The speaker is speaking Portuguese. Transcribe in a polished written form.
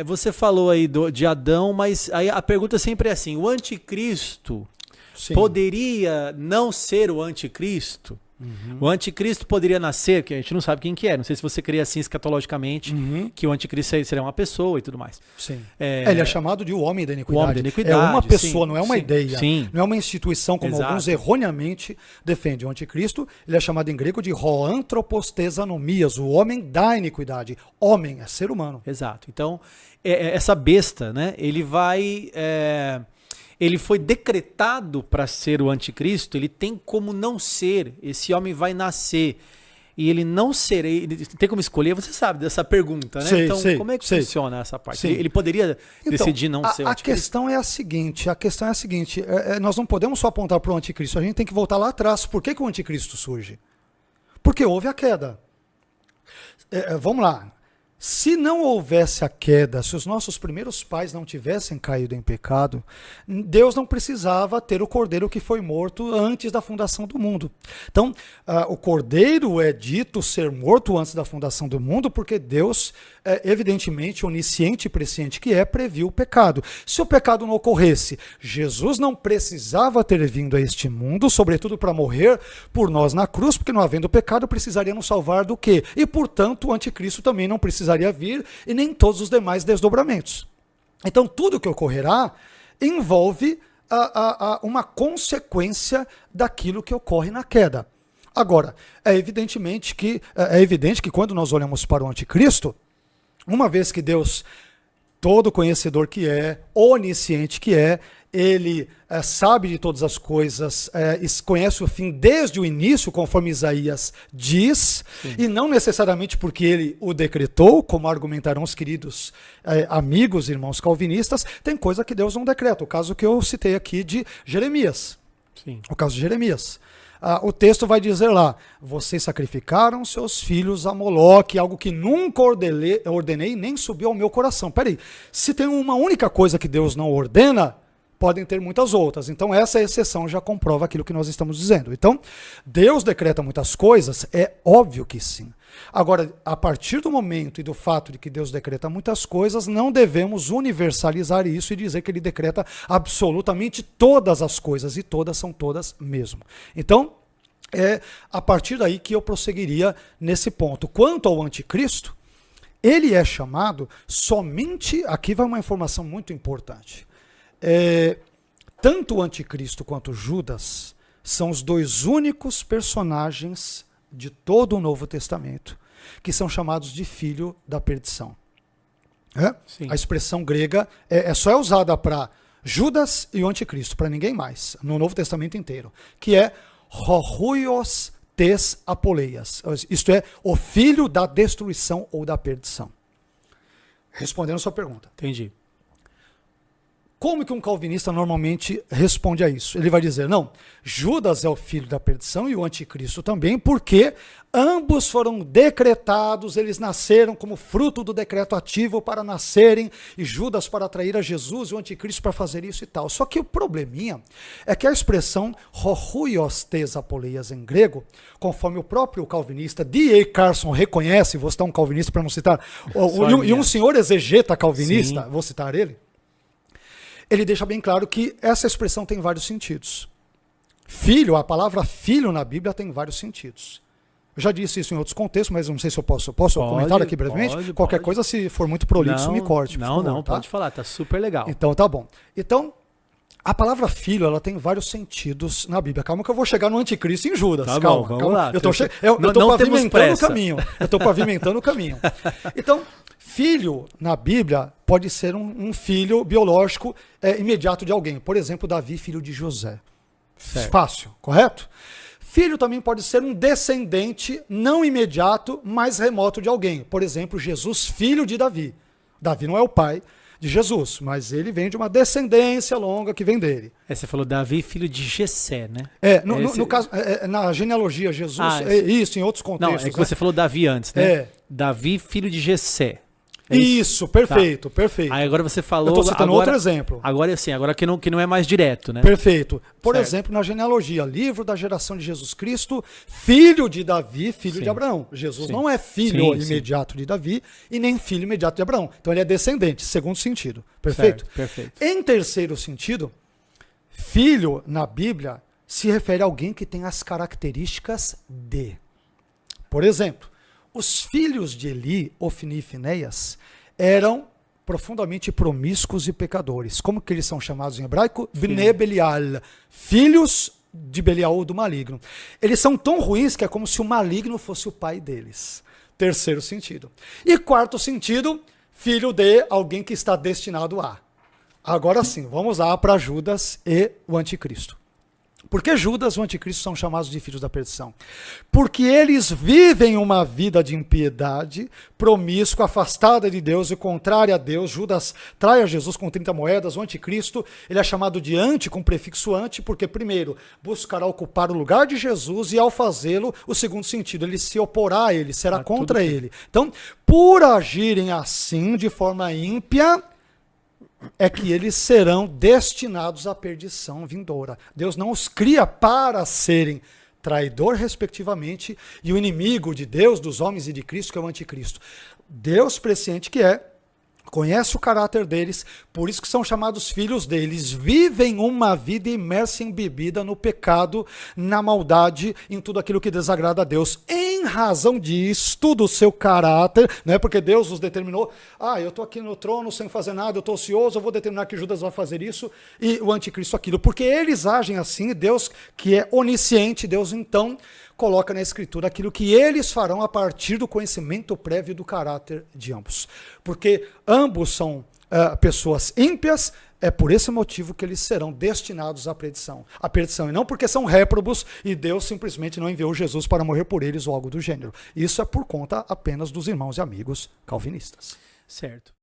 Você falou aí de Adão, mas aí a pergunta sempre é assim, o anticristo poderia não ser o anticristo? O anticristo poderia nascer, que a gente não sabe quem que é, não sei se você crê assim escatologicamente, que o anticristo seria uma pessoa e tudo mais. Sim. Ele é chamado de o homem da iniquidade. O homem da iniquidade, é uma pessoa, não é uma ideia, sim. Não é uma instituição como alguns erroneamente defendem. O anticristo, ele é chamado em grego de hoantropos o homem da iniquidade. Homem é ser humano. Exato. Então, essa besta, né, ele foi decretado para ser o anticristo, ele tem como não ser, esse homem vai nascer e ele não será, ele tem como escolher, você sabe dessa pergunta, né? Então, como é que funciona essa parte? Ele poderia decidir não ser o anticristo? A questão é a seguinte, nós não podemos só apontar para o anticristo, a gente tem que voltar lá atrás. Por que o anticristo surge? Porque houve a queda. Vamos lá. Se não houvesse a queda, se os nossos primeiros pais não tivessem caído em pecado, Deus não precisava ter o cordeiro que foi morto antes da fundação do mundo. Então, o cordeiro é dito ser morto antes da fundação do mundo porque Deus, evidentemente, onisciente e presciente que previu o pecado. Se o pecado não ocorresse, Jesus não precisava ter vindo a este mundo, sobretudo para morrer por nós na cruz, porque não havendo pecado precisaria nos salvar do quê? E, portanto, o anticristo também não precisaria vir, e nem todos os demais desdobramentos. Então, tudo que ocorrerá envolve uma consequência daquilo que ocorre na queda. Agora, é evidente que quando nós olhamos para o anticristo, uma vez que Deus, todo conhecedor que onisciente que ele sabe de todas as coisas, conhece o fim desde o início, conforme Isaías diz, e não necessariamente porque ele o decretou, como argumentarão os queridos amigos, irmãos calvinistas, tem coisa que Deus não decreta. O caso que eu citei aqui de Jeremias. Sim. O caso de Jeremias. O texto vai dizer lá, vocês sacrificaram seus filhos a Moloque, algo que nunca ordenei nem subiu ao meu coração. Peraí, se tem uma única coisa que Deus não ordena, podem ter muitas outras. Então essa exceção já comprova aquilo que nós estamos dizendo. Então, Deus decreta muitas coisas? É óbvio que sim. Agora, a partir do momento e do fato de que Deus decreta muitas coisas, não devemos universalizar isso e dizer que ele decreta absolutamente todas as coisas, e todas são todas mesmo. Então, é a partir daí que eu prosseguiria nesse ponto. Quanto ao anticristo, ele é chamado somente, aqui vai uma informação muito importante, tanto o anticristo quanto Judas são os dois únicos personagens de todo o Novo Testamento que são chamados de filho da perdição. A expressão grega só é usada para Judas e o anticristo, para ninguém mais, no Novo Testamento inteiro, que é horuios tes apoleias, isto é, o filho da destruição ou da perdição. Respondendo a sua pergunta. Entendi. Como que um calvinista normalmente responde a isso? Ele vai dizer, não, Judas é o filho da perdição e o anticristo também, porque ambos foram decretados, eles nasceram como fruto do decreto ativo para nascerem, e Judas para atrair a Jesus e o anticristo para fazer isso e tal. Só que o probleminha é que a expressão horuios tes apoleias em grego, conforme o próprio calvinista D.A. Carson reconhece, vou citar um calvinista para não citar, e um senhor exegeta calvinista, vou citar ele deixa bem claro que essa expressão tem vários sentidos. Filho, a palavra filho na Bíblia tem vários sentidos. Eu já disse isso em outros contextos, mas não sei se eu posso comentar aqui brevemente. Qualquer coisa, se for muito prolixo, me corte. Não, pode falar, tá super legal. Então, tá bom. Então, a palavra filho, ela tem vários sentidos na Bíblia. Calma que eu vou chegar no anticristo em Judas. Tá calma, bom, vamos lá. Eu estou pavimentando o caminho. Eu estou pavimentando o caminho. Então, filho, na Bíblia, pode ser um filho biológico imediato de alguém. Por exemplo, Davi, filho de José. Certo. Fácil, correto? Filho também pode ser um descendente não imediato, mas remoto de alguém. Por exemplo, Jesus, filho de Davi. Davi não é o pai de Jesus, mas ele vem de uma descendência longa que vem dele. Você falou Davi, filho de Jessé, né? No caso, na genealogia, Jesus, isso, em outros contextos. Não, é que você falou Davi antes, né? Davi, filho de Jessé. Isso, perfeito, tá. Perfeito. Aí agora você falou... Eu estou citando agora, outro exemplo. Agora assim, agora que não é mais direto, né? Perfeito. Por certo. exemplo, na genealogia, livro da geração de Jesus Cristo, filho de Davi, filho de Abraão. Jesus não é filho imediato de Davi e nem filho imediato de Abraão. Então ele é descendente, segundo sentido. Perfeito? Certo, perfeito. Em terceiro sentido, filho na Bíblia se refere a alguém que tem as características de. Por exemplo, os filhos de Eli, Ofni e Finéias, eram profundamente promíscuos e pecadores. Como que eles são chamados em hebraico? Bnei Belial, filhos de Belial, do maligno. Eles são tão ruins que é como se o maligno fosse o pai deles. Terceiro sentido. E quarto sentido, filho de alguém que está destinado a. Agora sim, vamos lá para Judas e o anticristo. Por que Judas e o anticristo são chamados de filhos da perdição? Porque eles vivem uma vida de impiedade, promíscua, afastada de Deus e contrária a Deus. Judas trai a Jesus com 30 moedas. O anticristo, ele é chamado de anti, com prefixo anti, porque primeiro buscará ocupar o lugar de Jesus e ao fazê-lo, o segundo sentido, ele se oporá a ele, será contra ele. Então, por agirem assim, de forma ímpia, é que eles serão destinados à perdição vindoura. Deus não os cria para serem traidor, respectivamente, e o inimigo de Deus, dos homens e de Cristo, que é o anticristo. Deus, presciente que é, conhece o caráter deles, por isso que são chamados filhos deles. Vivem uma vida imersa, embebida no pecado, na maldade, em tudo aquilo que desagrada a Deus. Em razão disto, do seu caráter, né, porque Deus os determinou, eu estou aqui no trono sem fazer nada, eu estou ocioso, eu vou determinar que Judas vai fazer isso, e o anticristo aquilo. Porque eles agem assim, Deus, que é onisciente, Deus então coloca na Escritura aquilo que eles farão a partir do conhecimento prévio do caráter de ambos. Porque ambos são pessoas ímpias, é por esse motivo que eles serão destinados à perdição. A perdição, e não porque são réprobos e Deus simplesmente não enviou Jesus para morrer por eles ou algo do gênero. Isso é por conta apenas dos irmãos e amigos calvinistas. Certo.